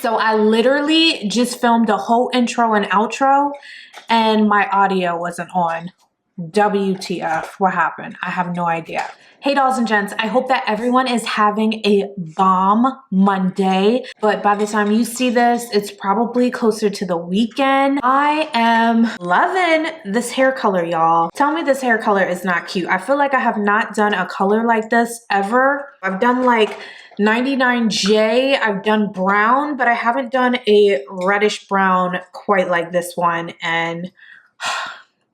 So I literally just filmed a whole intro and outro and my audio wasn't on. WTF, what happened? I have no idea. Hey dolls and gents, I hope that everyone is having a bomb Monday, but by the time you see this, it's probably closer to the weekend. I am loving this hair color, y'all. Tell me this hair color is not cute. I feel like I have not done a color like this ever. I've done like 99J, I've done brown, but I haven't done a reddish brown quite like this one, and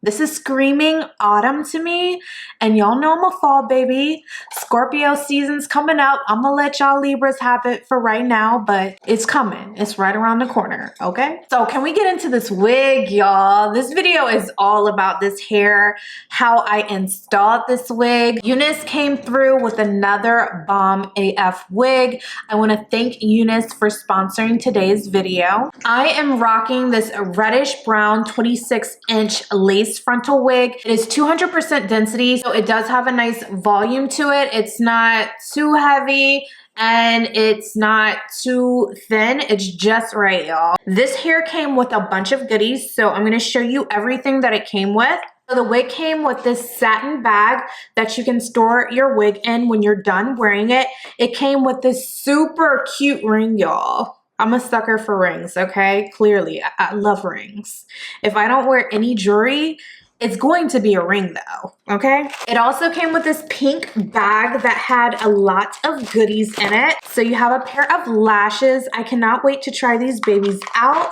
this is screaming autumn to me, and y'all know I'm a fall baby. Scorpio season's coming up. I'm gonna let y'all Libras have it for right now, but it's coming. It's right around the corner, okay? So can we get into this wig, y'all? This video is all about this hair, how I installed this wig. UNice came through with another bomb AF wig. I wanna thank UNice for sponsoring today's video. I am rocking this reddish brown 26-inch lace frontal wig. It is 200% density, so it does have a nice volume to it. It's not too heavy and it's not too thin. It's just right, y'all. This hair came with a bunch of goodies, so I'm gonna show you everything that it came with. So the wig came with this satin bag that you can store your wig in when you're done wearing it. It came with this super cute ring, y'all. I'm a sucker for rings, okay? Clearly, I love rings. If I don't wear any jewelry, it's going to be a ring though, okay? It also came with this pink bag that had a lot of goodies in it. So you have a pair of lashes. I cannot wait to try these babies out.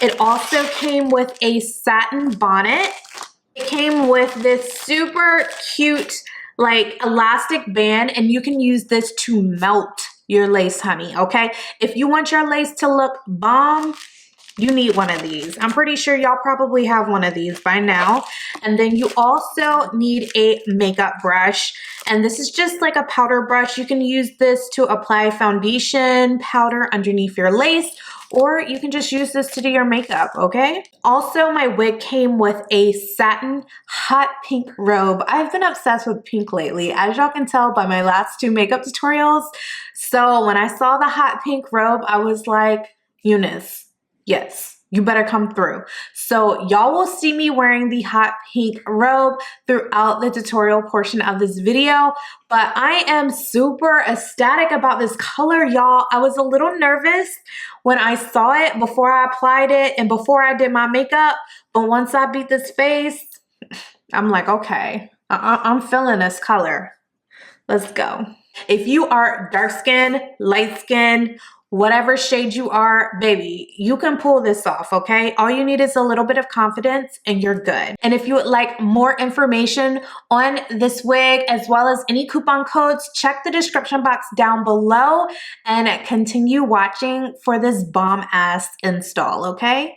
It also came with a satin bonnet. It came with this super cute, like, elastic band, and you can use this to melt your lace, honey, okay? If you want your lace to look bomb, you need one of these. I'm pretty sure y'all probably have one of these by now. And then you also need a makeup brush. And this is just like a powder brush. You can use this to apply foundation, powder underneath your lace, or you can just use this to do your makeup, okay? Also, my wig came with a satin hot pink robe. I've been obsessed with pink lately, as y'all can tell by my last two makeup tutorials. So when I saw the hot pink robe, I was like, UNice, yes, you better come through. So y'all will see me wearing the hot pink robe throughout the tutorial portion of this video, but I am super ecstatic about this color, y'all. I was a little nervous when I saw it before I applied it and before I did my makeup, but once I beat this face, I'm like, okay, I'm feeling this color. Let's go. If you are dark skin, light skin, whatever shade you are, baby, you can pull this off, okay? All you need is a little bit of confidence and you're good. And if you would like more information on this wig as well as any coupon codes, check the description box down below and continue watching for this bomb ass install, okay?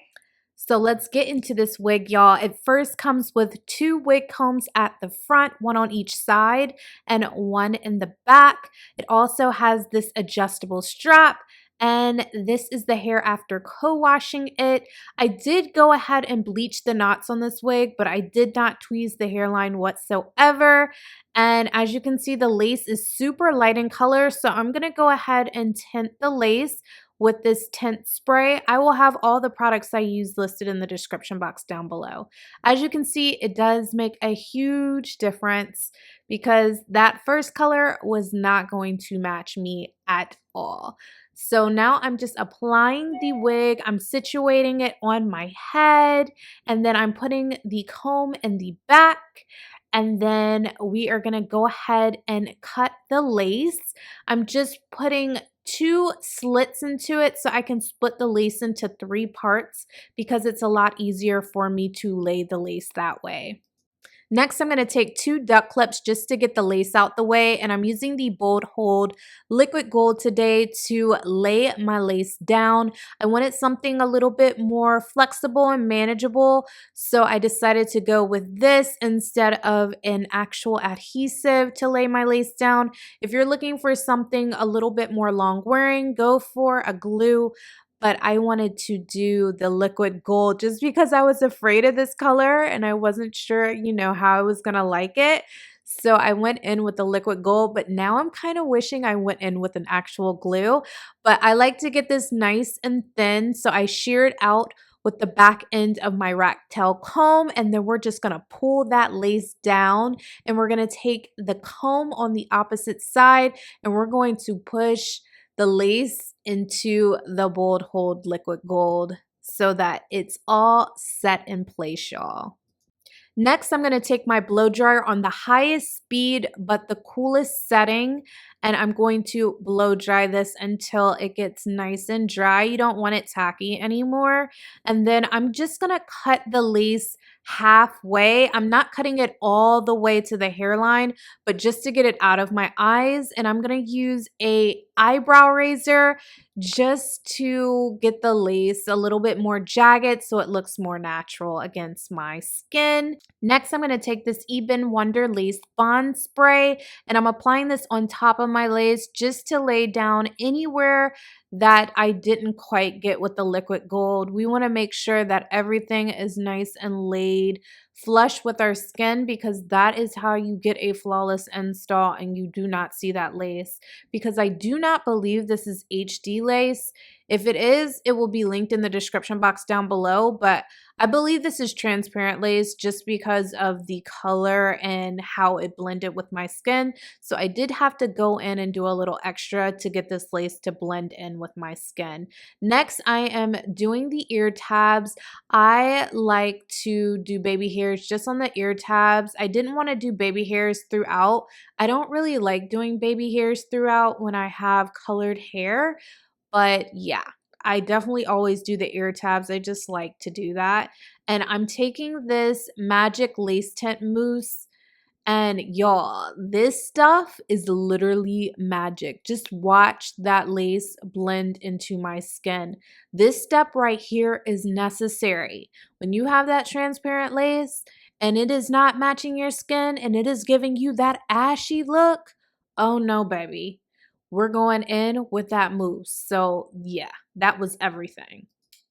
So let's get into this wig, y'all. It first comes with two wig combs at the front, one on each side and one in the back. It also has this adjustable strap, and this is the hair after co-washing it. I did go ahead and bleach the knots on this wig, but I did not tweeze the hairline whatsoever. And as you can see, the lace is super light in color, so I'm gonna go ahead and tint the lace with this tint spray. I will have all the products I use listed in the description box down below. As you can see, it does make a huge difference because that first color was not going to match me at all. So now I'm just applying the wig, I'm situating it on my head, and then I'm putting the comb in the back. And then we are gonna go ahead and cut the lace. I'm just putting two slits into it so I can split the lace into 3 parts because it's a lot easier for me to lay the lace that way. Next, I'm going to take 2 duck clips just to get the lace out the way, and I'm using the Bold Hold Liquid Gold today to lay my lace down. I wanted something a little bit more flexible and manageable, so I decided to go with this instead of an actual adhesive to lay my lace down. If you're looking for something a little bit more long wearing, go for a glue. But I wanted to do the liquid gold just because I was afraid of this color and I wasn't sure, you know, how I was gonna like it. So I went in with the liquid gold, but now I'm kind of wishing I went in with an actual glue. But I like to get this nice and thin, so I sheared out with the back end of my rat tail comb, and then we're just gonna pull that lace down, and we're gonna take the comb on the opposite side, and we're going to push the lace into the bold hold liquid gold so that it's all set in place, y'all. Next, I'm going to take my blow dryer on the highest speed but the coolest setting, and I'm going to blow dry this until it gets nice and dry. You don't want it tacky anymore. And then I'm just going to cut the lace halfway. I'm not cutting it all the way to the hairline, but just to get it out of my eyes. And I'm going to use a eyebrow razor just to get the lace a little bit more jagged so it looks more natural against my skin. Next, I'm going to take this Eben Wonder Lace Bond Spray, and I'm applying this on top of my lace just to lay down anywhere that I didn't quite get with the liquid gold. We want to make sure that everything is nice and laid flush with our skin, because that is how you get a flawless install and you do not see that lace, because I do not believe this is HD lace. If it is, it will be linked in the description box down below, but I believe this is transparent lace just because of the color and how it blended with my skin. So I did have to go in and do a little extra to get this lace to blend in with my skin. Next, I am doing the ear tabs. I like to do baby hairs just on the ear tabs. I didn't want to do baby hairs throughout. I don't really like doing baby hairs throughout when I have colored hair, but yeah, I definitely always do the ear tabs. I just like to do that. And I'm taking this Magic Lace Tint Mousse, and y'all, this stuff is literally magic. Just watch that lace blend into my skin. This step right here is necessary. When you have that transparent lace and it is not matching your skin and it is giving you that ashy look, oh no, baby. We're going in with that mousse. So yeah, that was everything.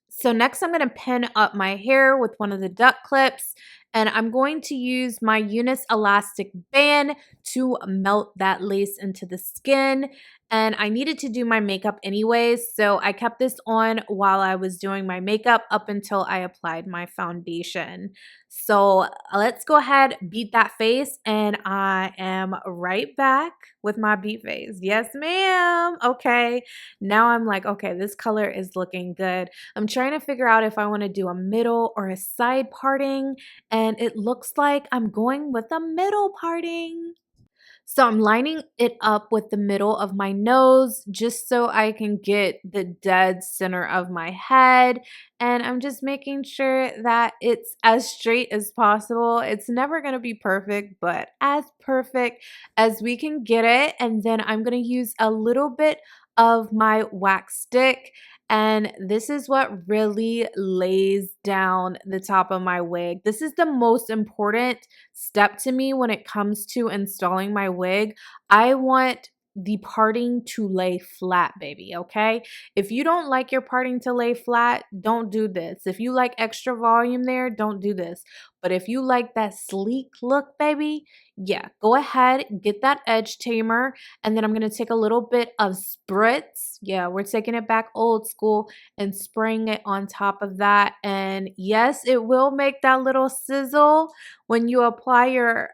So next I'm going to pin up my hair with one of the duck clips, and I'm going to use my UNice elastic band to melt that lace into the skin. And I needed to do my makeup anyways, so I kept this on while I was doing my makeup up until I applied my foundation. So let's go ahead, beat that face, and I am right back with my beat face. Yes, ma'am. Okay. Now I'm like, okay, this color is looking good. I'm trying to figure out if I want to do a middle or a side parting, and it looks like I'm going with a middle parting. So I'm lining it up with the middle of my nose just so I can get the dead center of my head. And I'm just making sure that it's as straight as possible. It's never going to be perfect, but as perfect as we can get it. And then I'm going to use a little bit of my wax stick, and this is what really lays down the top of my wig. This is the most important step to me when it comes to installing my wig. I want the parting to lay flat, baby, okay? If you don't like your parting to lay flat, don't do this. If you like extra volume there, don't do this. But if you like that sleek look, baby, yeah, go ahead, get that edge tamer, and then I'm going to take a little bit of spritz. Yeah, we're taking it back old school and spraying it on top of that. And yes, it will make that little sizzle when you apply your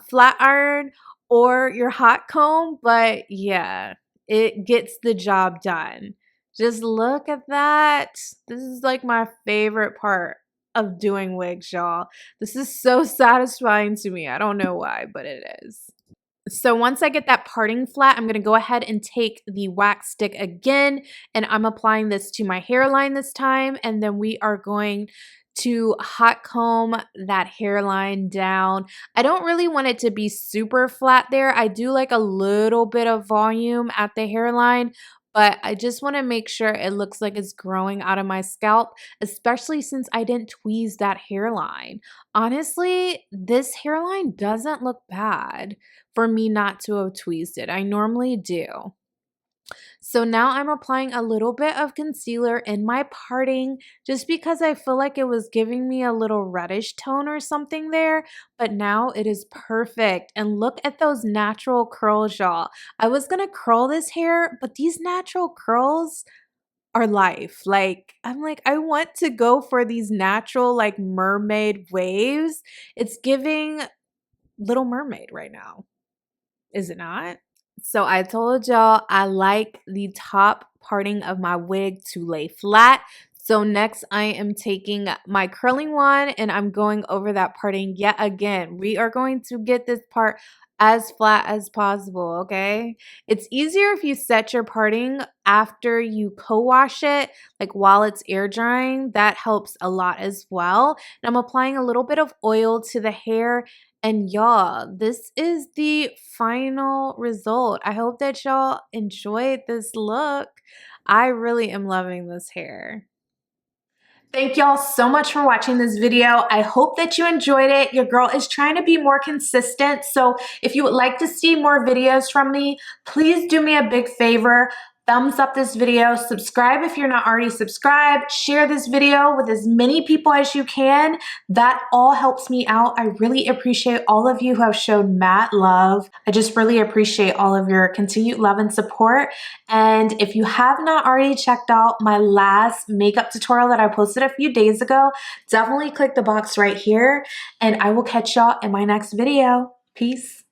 flat iron or your hot comb, but yeah, it gets the job done. Just look at that. This is like my favorite part of doing wigs, y'all. This is so satisfying to me. I don't know why, but it is. So once I get that parting flat, I'm going to go ahead and take the wax stick again, and I'm applying this to my hairline this time, and then we are going to hot comb that hairline down. I don't really want it to be super flat there. I do like a little bit of volume at the hairline, but I just want to make sure it looks like it's growing out of my scalp, especially since I didn't tweeze that hairline. Honestly, this hairline doesn't look bad for me not to have tweezed it. I normally do. So now I'm applying a little bit of concealer in my parting just because I feel like it was giving me a little reddish tone or something there, but now it is perfect. And look at those natural curls, y'all. I was gonna curl this hair, but these natural curls are life. Like, I'm like, I want to go for these natural, like, mermaid waves. It's giving Little Mermaid right now, is it not? So I told y'all I like the top parting of my wig to lay flat. So next I am taking my curling wand and I'm going over that parting yet again. We are going to get this part as flat as possible, okay? It's easier if you set your parting after you co-wash it, like while it's air drying. That helps a lot as well. And I'm applying a little bit of oil to the hair, and y'all, this is the final result. I hope that y'all enjoyed this look. I really am loving this hair. Thank y'all so much for watching this video. I hope that you enjoyed it. Your girl is trying to be more consistent. So if you would like to see more videos from me, please do me a big favor. Thumbs up this video, subscribe if you're not already subscribed, share this video with as many people as you can. That all helps me out. I really appreciate all of you who have shown mad love. I just really appreciate all of your continued love and support. And if you have not already checked out my last makeup tutorial that I posted a few days ago, definitely click the box right here and I will catch y'all in my next video. Peace.